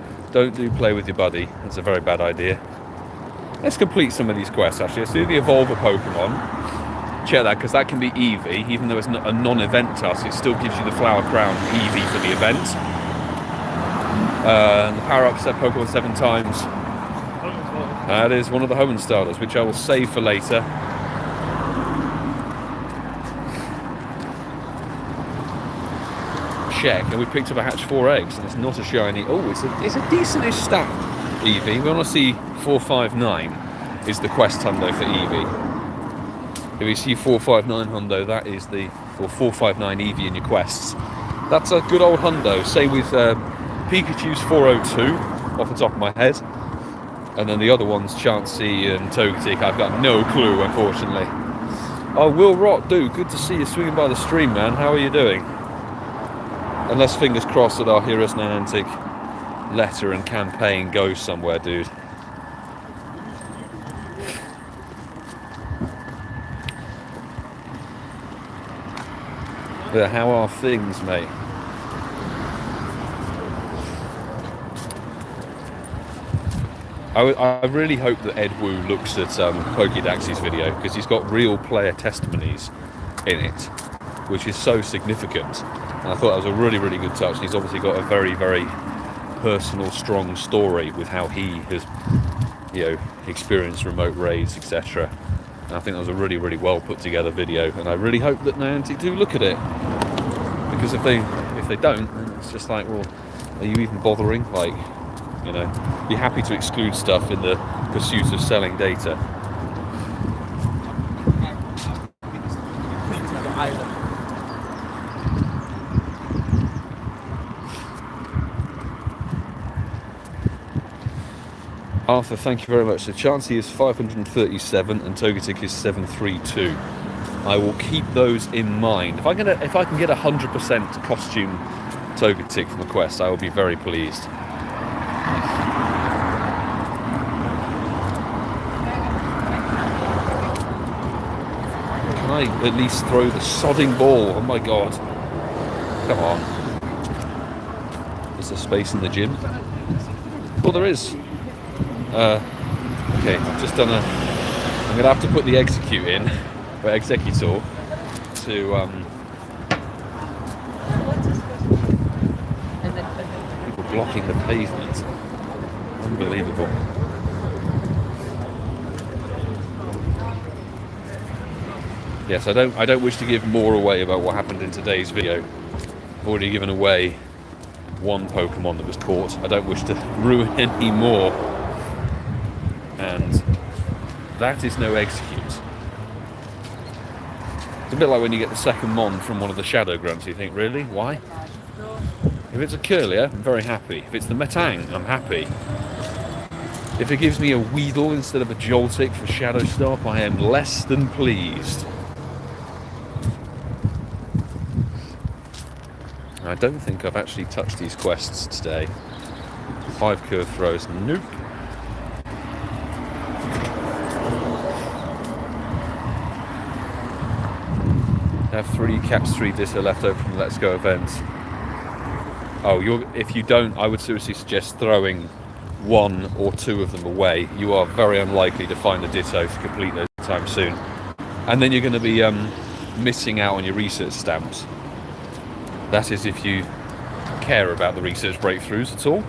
do play with your buddy. That's a very bad idea. Let's complete some of these quests, actually. Let's do the Evolve a Pokemon. Check that, because that can be Eevee. Even though it's not a non-event task, it still gives you the Flower Crown Eevee for the event. And the power-up set Pokemon 7 times. That is one of the Hoenn starters, which I will save for later. Check, and we picked up a hatch 4 eggs, and it's not a shiny. Oh, it's a decent-ish stat, Eevee. We want to see 459 is the quest hundo for Eevee. If you see 459 hundo, that is or 459 Eevee in your quests. That's a good old hundo. Say with Pikachu's 402, off the top of my head. And then the other ones, Chansey and Togetic, I've got no clue, unfortunately. Oh, Will Rot, dude, good to see you swinging by the stream, man. How are you doing? Unless, fingers crossed, that our HermesNinja letter and campaign goes somewhere, dude. Yeah, how are things, mate? I really hope that Ed Wu looks at Pokédax's video, because he's got real player testimonies in it, which is so significant. And I thought that was a really, really good touch. He's obviously got a very, very personal, strong story with how he has, experienced remote raids, etc. And I think that was a really, really well put together video. And I really hope that Niantic do look at it, because if they don't, then it's just like, well, are you even bothering? Like, be happy to exclude stuff in the pursuit of selling data. Arthur, thank you very much. So Chansey is 537 and Togetic is 732. I will keep those in mind. If I can get 100% costume Togetic from a quest, I will be very pleased. Can I at least throw the sodding ball? Oh my god. Come on. Is there space in the gym? Well, there is. Okay, I've just done I'm going to have to put the Exeggcute in, or Exeggcute, to, people blocking the pavement. Unbelievable. Yes, I don't wish to give more away about what happened in today's video. I've already given away one Pokemon that was caught. I don't wish to ruin any more. And that is no Exeggcute. It's a bit like when you get the second Mon from one of the Shadow Grunts, you think, really? Why? If it's a Curlier, I'm very happy. If it's the Metang, I'm happy. If it gives me a Weedle instead of a Joltik for Shadow Stop, I am less than pleased. I don't think I've actually touched these quests today. 5 curve throws, nope. I have 3 Caps 3 Ditto left over from the Let's Go events. Oh, if you don't, I would seriously suggest throwing 1 or 2 of them away. You are very unlikely to find a Ditto to complete those anytime soon. And then you're going to be missing out on your research stamps. That is if you care about the research breakthroughs at all.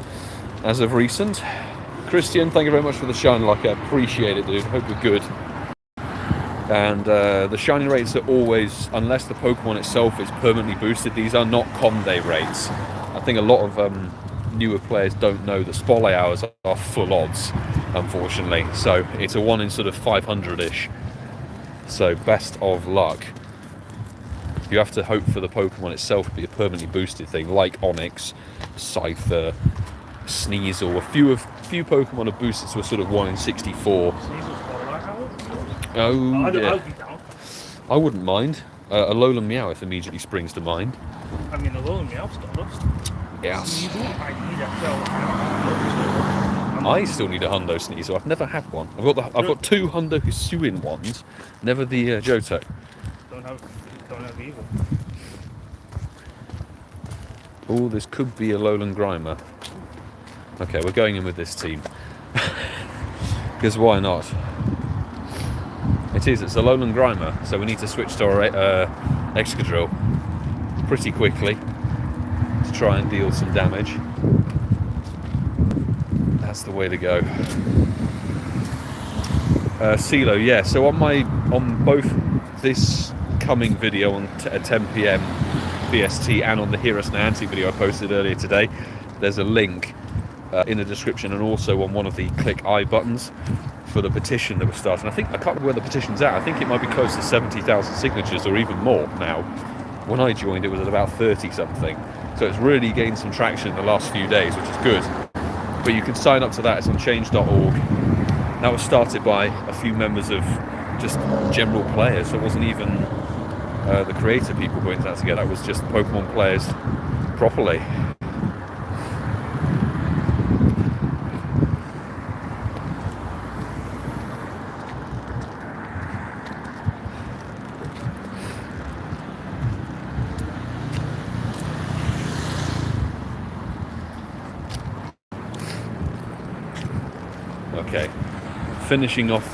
As of recent. Christian, thank you very much for the shine luck. I appreciate it, dude. Hope you're good. And the shiny rates are always, unless the Pokemon itself is permanently boosted, these are not Conde rates. I think a lot of newer players don't know that Spotlight hours are full odds, unfortunately. So it's a 1 in sort of 500-ish. So best of luck. You have to hope for the Pokemon itself to be a permanently boosted thing, like Onix, Scyther, Sneasel. A few Pokemon are boosted to a sort of 1 in 64. Oh, yeah. I wouldn't mind. A Alolan Meowth immediately springs to mind. I mean, Alolan Meowth Stardust. Yes. I still need a Hundo Sneasel. I've never had one. I've got 2 Hundo Hisuian ones, never the Johto. Don't have either. Oh, this could be a Alolan Grimer. Okay, we're going in with this team. Because why not? It's a Alolan Grimer, so we need to switch to our Excadrill pretty quickly to try and deal some damage. That's the way to go. CeeCeeismad, yeah. So on both this coming video at 10 PM BST and on the HermesNinja video I posted earlier today, there's a link in the description and also on one of the click I buttons for the petition that we're starting. I can't remember where the petition's at. I think it might be close to 70,000 signatures or even more now. When I joined, it was at about 30 something. So it's really gained some traction in the last few days, which is good. But you can sign up to that. It's on change.org. That was started by a few members of just general players, so it wasn't even the creator people putting that together, that was just Pokemon players properly. Okay, finishing off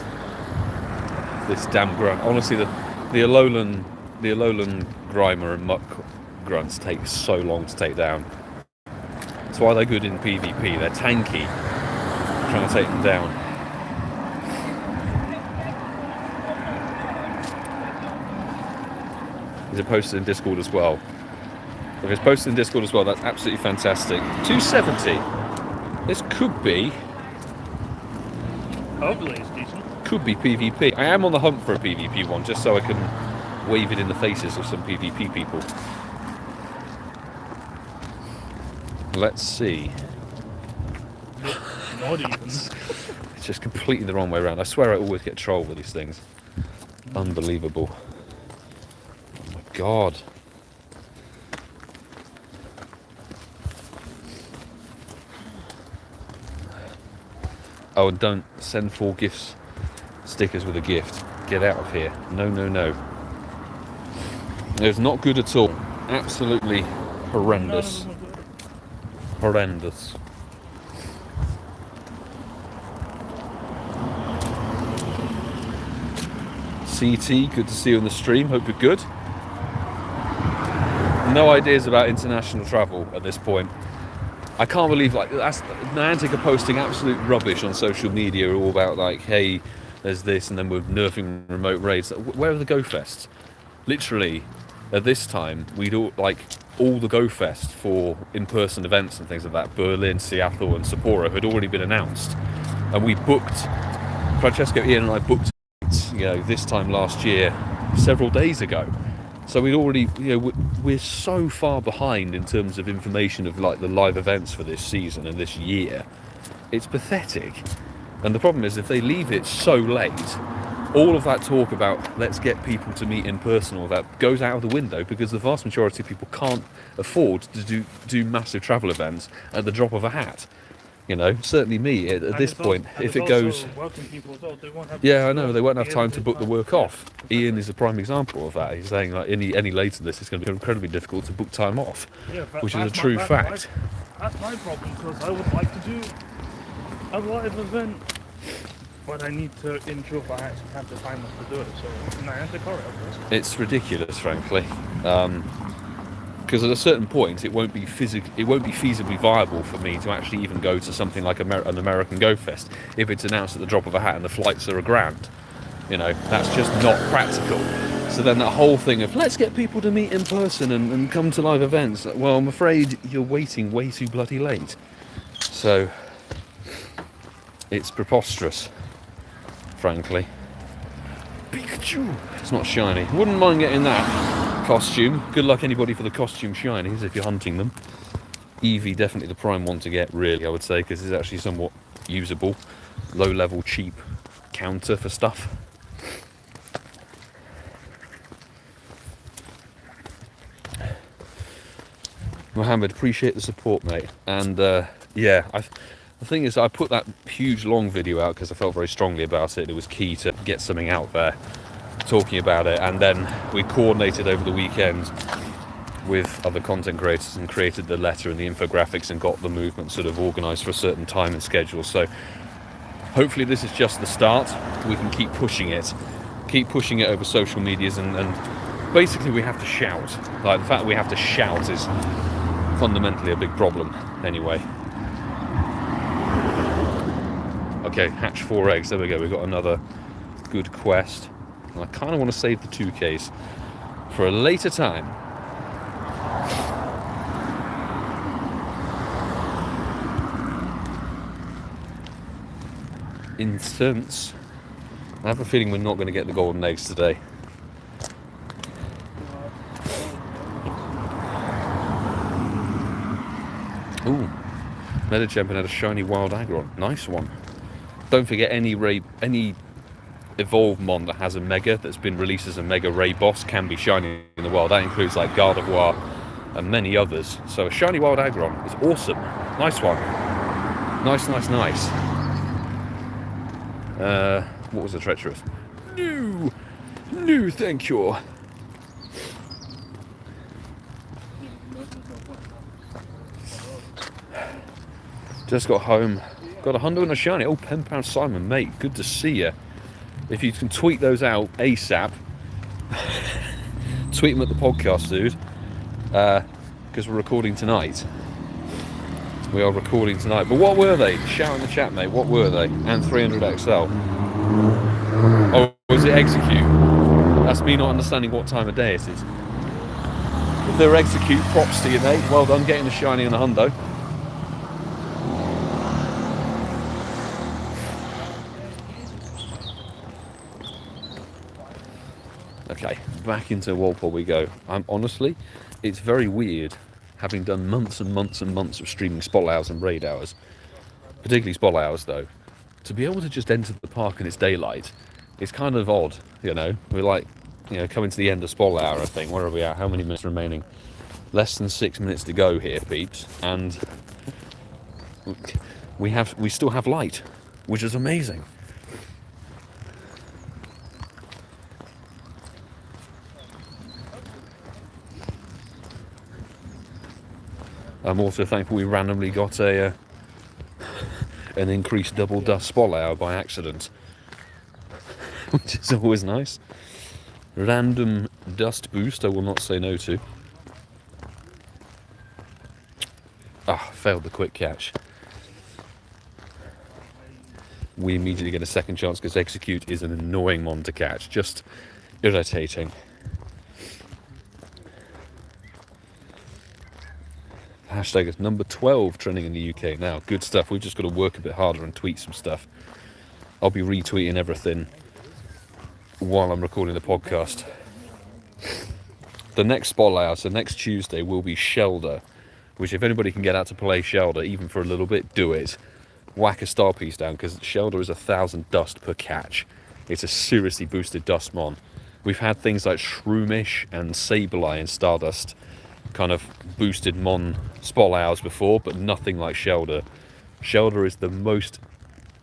this damn grunt. Honestly, the Alolan Grimer and Muck grunts take so long to take down. That's why they're good in PvP. They're tanky, trying to take them down. Is it posted in Discord as well? If it's posted in Discord as well, that's absolutely fantastic. 270. This could be. Hopefully it's decent. Could be PvP. I am on the hunt for a PvP one, just so I can wave it in the faces of some PvP people. Let's see. Not even. It's just completely the wrong way around. I swear I always get trolled with these things. Unbelievable. Oh my god. Oh, and don't send 4 gifts stickers with a gift. Get out of here. No, no, no. It's not good at all. Absolutely horrendous. Horrendous. CT, good to see you on the stream. Hope you're good. No ideas about international travel at this point. I can't believe, like, Niantic are posting absolute rubbish on social media all about, like, hey, there's this, and then we're nerfing remote raids. Where are the Go Fests? Literally, at this time, we'd all, like, all the Go Fest for in-person events and things like that, Berlin, Seattle, and Sapporo had already been announced. And we booked, Francesco, Ian, and I booked, you know, this time last year, several days ago. So we'd already, you know, we're so far behind in terms of information of, like, the live events for this season and this year. It's pathetic. And the problem is, if they leave it so late, all of that talk about let's get people to meet in person, all that goes out of the window, because the vast majority of people can't afford to do massive travel events at the drop of a hat. You know, certainly me at this point, if it goes... Yeah, I know, they won't have time to book the work off. Ian is a prime example of that. He's saying, like, any later than this, it's going to be incredibly difficult to book time off, which is a true fact. That's my problem, because I would like to do a live event, but I need to ensure I actually have the time to do it. So, Niantic, alright, it's ridiculous, frankly. Because at a certain point, it won't be feasibly viable for me to actually even go to something like an American Go Fest if it's announced at the drop of a hat and the flights are $1,000. You know, that's just not practical. So then that whole thing of let's get people to meet in person and come to live events, well, I'm afraid you're waiting way too bloody late. So it's preposterous, frankly. Pikachu! It's not shiny. Wouldn't mind getting that costume. Good luck anybody for the costume shinies if you're hunting them. Eevee, definitely the prime one to get, really, I would say, because it's actually somewhat usable. Low level, cheap counter for stuff. Mohammed, appreciate the support, mate. And yeah, the thing is, I put that huge long video out because I felt very strongly about it. It was key to get something out there talking about it, and then we coordinated over the weekend with other content creators and created the letter and the infographics and got the movement sort of organised for a certain time and schedule. So hopefully this is just the start. We can keep pushing it over social medias, and basically we have to shout. Like, the fact that we have to shout is fundamentally a big problem anyway. Okay, hatch 4 eggs, there we go, we've got another good quest. And I kind of want to save the 2Ks for a later time. Instance. I have a feeling we're not going to get the golden eggs today. Ooh, Meta Champion had a shiny wild Aggron. Nice one. Don't forget any evolved mon that has a mega that's been released as a mega ray boss can be shiny in the wild. That includes like Gardevoir and many others. So a shiny wild Aggron is awesome. Nice one. Nice. What was the treacherous? No, thank you. Just got home. Got a hundo and a shiny. Oh, £10 Simon, mate. Good to see you. If you can tweet those out ASAP, tweet them at the podcast, dude. Because we're recording tonight. We are recording tonight. But what were they? Shout in the chat, mate. What were they? And 300XL. Oh, was it Exeggcute? That's me not understanding what time of day it is. If they're Exeggcute, props to you, mate. Well done getting the shiny and the hundo. Okay, back into Walpole we go. Honestly, it's very weird, having done months and months and months of streaming spotlight hours and raid hours, particularly spotlight hours though, to be able to just enter the park in its daylight, it's kind of odd, you know. We're like, you know, coming to the end of spotlight hour, I think. Where are we at? How many minutes remaining? Less than 6 minutes to go here, peeps, and we still have light, which is amazing. I'm also thankful we randomly got an increased double dust spotlight hour by accident, which is always nice. Random dust boost I will not say no to. Failed the quick catch. We immediately get a second chance because Exeggcute is an annoying mon to catch, just irritating. Hashtag is number 12 trending in the UK now. Good stuff. We've just got to work a bit harder and tweet some stuff. I'll be retweeting everything while I'm recording the podcast. The next spotlight hour, so next Tuesday, will be Shelder, which if anybody can get out to play Shelder, even for a little bit, do it. Whack a star piece down, because Shelder is 1,000 dust per catch. It's a seriously boosted dust mon. We've had things like Shroomish and Sableye and Stardust kind of boosted mon spotlight hours before, but nothing like Shelder. Shelder is the most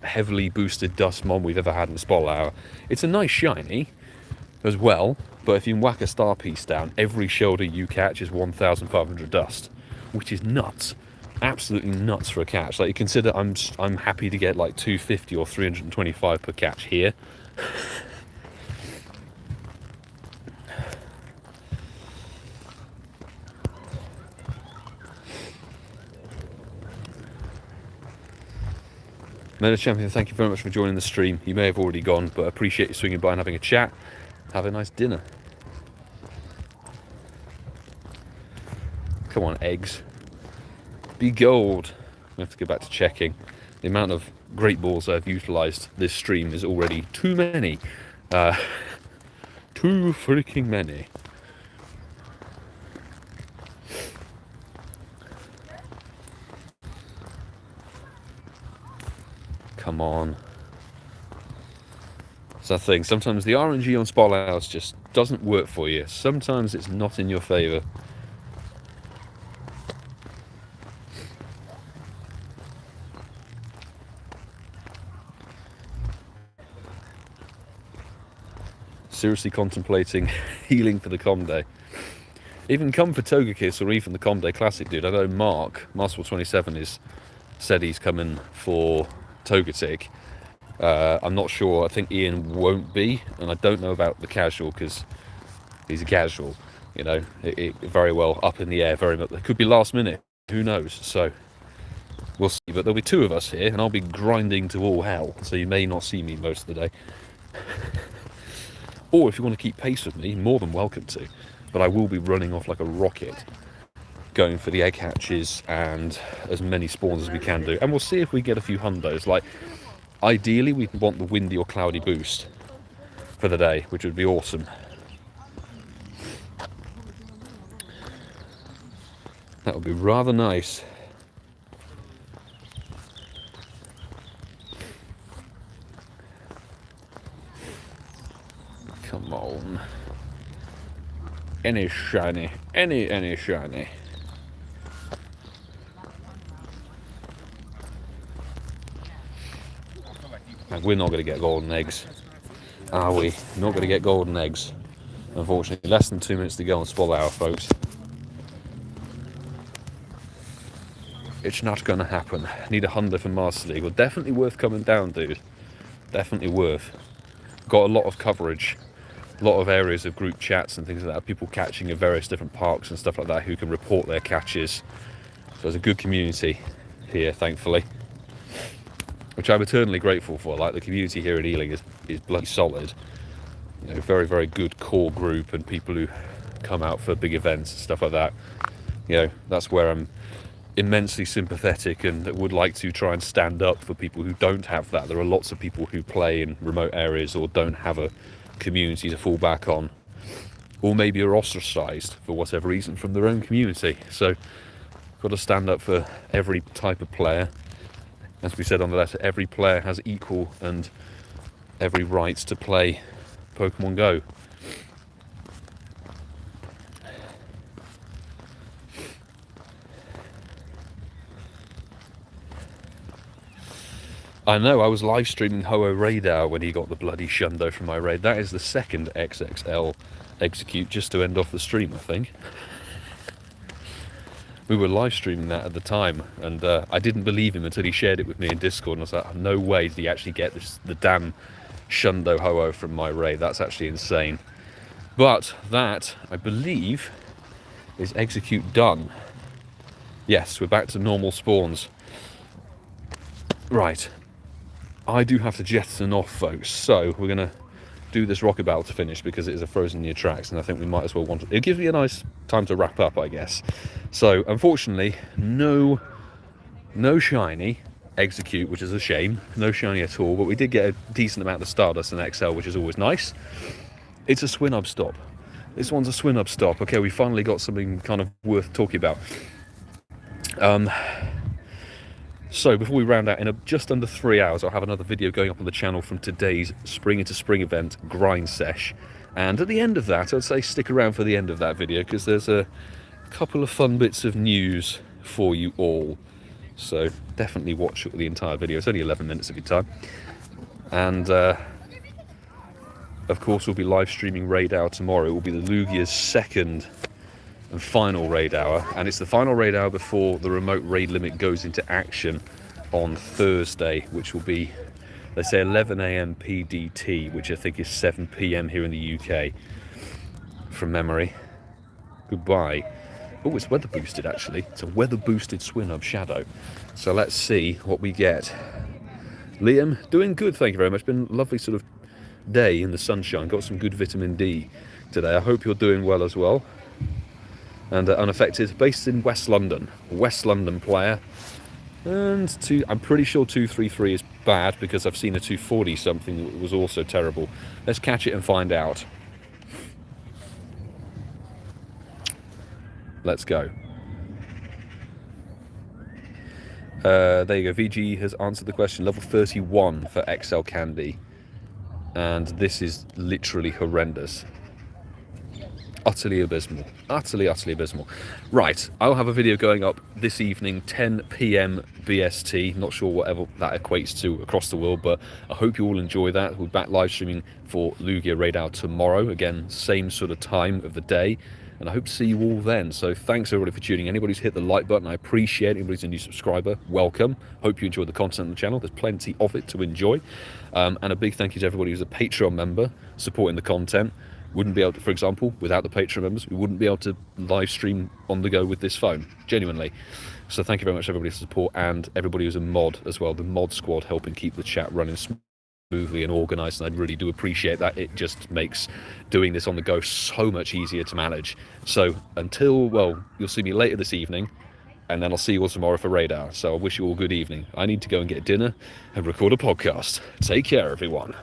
heavily boosted dust mon we've ever had in the spotlight hour. It's a nice shiny as well, but if you whack a star piece down, every Shelder you catch is 1,500 dust, which is nuts. Absolutely nuts for a catch. Like, you consider I'm happy to get like 250 or 325 per catch here. Meta Champion, thank you very much for joining the stream. You may have already gone, but I appreciate you swinging by and having a chat. Have a nice dinner. Come on, eggs. Be gold. We have to go back to checking. The amount of great balls I've utilised this stream is already too many. Too freaking many. Come on. It's that thing. Sometimes the RNG on spotlight hours just doesn't work for you. Sometimes it's not in your favour. Seriously contemplating healing for the Comday. Even come for Togekiss or even the Comday Classic, dude. I know Martyn27 said he's coming for Togetic. I'm not sure. I think Ian won't be, and I don't know about the casual because he's a casual. You know, it very well up in the air. Very much. It could be last minute. Who knows? So we'll see. But there'll be two of us here, and I'll be grinding to all hell. So you may not see me most of the day. Or if you want to keep pace with me, more than welcome to. But I will be running off like a rocket, going for the egg hatches and as many spawns as we can do. And we'll see if we get a few hundos. Like, ideally, we want the windy or cloudy boost for the day, which would be awesome. That would be rather nice. Any shiny. Any shiny. And we're not going to get golden eggs, are we? Not going to get golden eggs. Unfortunately, less than 2 minutes to go on Spot Hour, folks. It's not going to happen. Need a Honda for Master League. Well, definitely worth coming down, dude. Definitely worth. Got a lot of coverage. A lot of areas of group chats and things like that. People catching at various different parks and stuff like that who can report their catches. So there's a good community here, thankfully. Which I'm eternally grateful for. Like, the community here at Ealing is bloody solid. You know, very, very good core group, and people who come out for big events and stuff like that. You know, that's where I'm immensely sympathetic and would like to try and stand up for people who don't have that. There are lots of people who play in remote areas or don't have a community to fall back on, or maybe are ostracized for whatever reason from their own community. So, got to stand up for every type of player. As we said on the letter, every player has equal and every right to play Pokemon Go. I know, I was live streaming Ho-Oh Radar when he got the bloody shundo from my raid. That is the second XXL execute just to end off the stream, I think. We were live streaming that at the time, and I didn't believe him until he shared it with me in Discord, and I was like, no way did he actually get the damn shundo Ho-Oh from my raid. That's actually insane. But that, I believe, is execute done. Yes, we're back to normal spawns. Right. I do have to jettison off, folks, so we're going to do this rocket battle to finish because it is a frozen near tracks, and I think we might as well want to... It gives me a nice time to wrap up, I guess. So, unfortunately, no shiny execute, which is a shame. No shiny at all, but we did get a decent amount of Stardust and XL, which is always nice. It's a Swinub stop. This one's a Swinub stop. Okay, we finally got something kind of worth talking about. So before we round out, in just under 3 hours, I'll have another video going up on the channel from today's Spring into Spring event, Grind Sesh. And at the end of that, I'd say stick around for the end of that video, because there's a couple of fun bits of news for you all. So definitely watch the entire video. It's only 11 minutes of your time. And of course, we'll be live streaming Raid Hour tomorrow. It will be the Lugia's second and final raid hour, and it's the final raid hour before the remote raid limit goes into action on Thursday, which will be, they say, 11 AM PDT, which I think is 7 PM here in the UK from memory. Goodbye. Oh, it's weather boosted, actually. It's a weather boosted Swinub Shadow. So let's see what we get. Liam, doing good, thank you very much. Been a lovely sort of day in the sunshine. Got some good vitamin D today. I hope you're doing well as well. And unaffected, based in West London player, and I'm pretty sure 233 is bad because I've seen a 240 something that was also terrible. Let's catch it and find out. Let's go. There you go. VG has answered the question. Level 31 for XL Candy, and this is literally horrendous. Utterly abysmal. Utterly abysmal. Right, I'll have a video going up this evening, 10 PM BST. Not sure whatever that equates to across the world, but I hope you all enjoy that. We'll be back live streaming for Lugia Raid Hour tomorrow. Again, same sort of time of the day. And I hope to see you all then. So thanks everybody for tuning in. Anybody who's hit the like button, I appreciate it. Anybody who's a new subscriber, welcome. Hope you enjoy the content on the channel. There's plenty of it to enjoy. And a big thank you to everybody who's a Patreon member supporting the content. Wouldn't be able to, for example, without the Patreon members, we wouldn't be able to live stream on the go with this phone, genuinely. So thank you very much everybody for support, and everybody who's a mod as well, the mod squad helping keep the chat running smoothly and organised, and I really do appreciate that. It just makes doing this on the go so much easier to manage. So until, well, you'll see me later this evening, and then I'll see you all tomorrow for Raid Hour. So I wish you all good evening. I need to go and get dinner and record a podcast. Take care, everyone.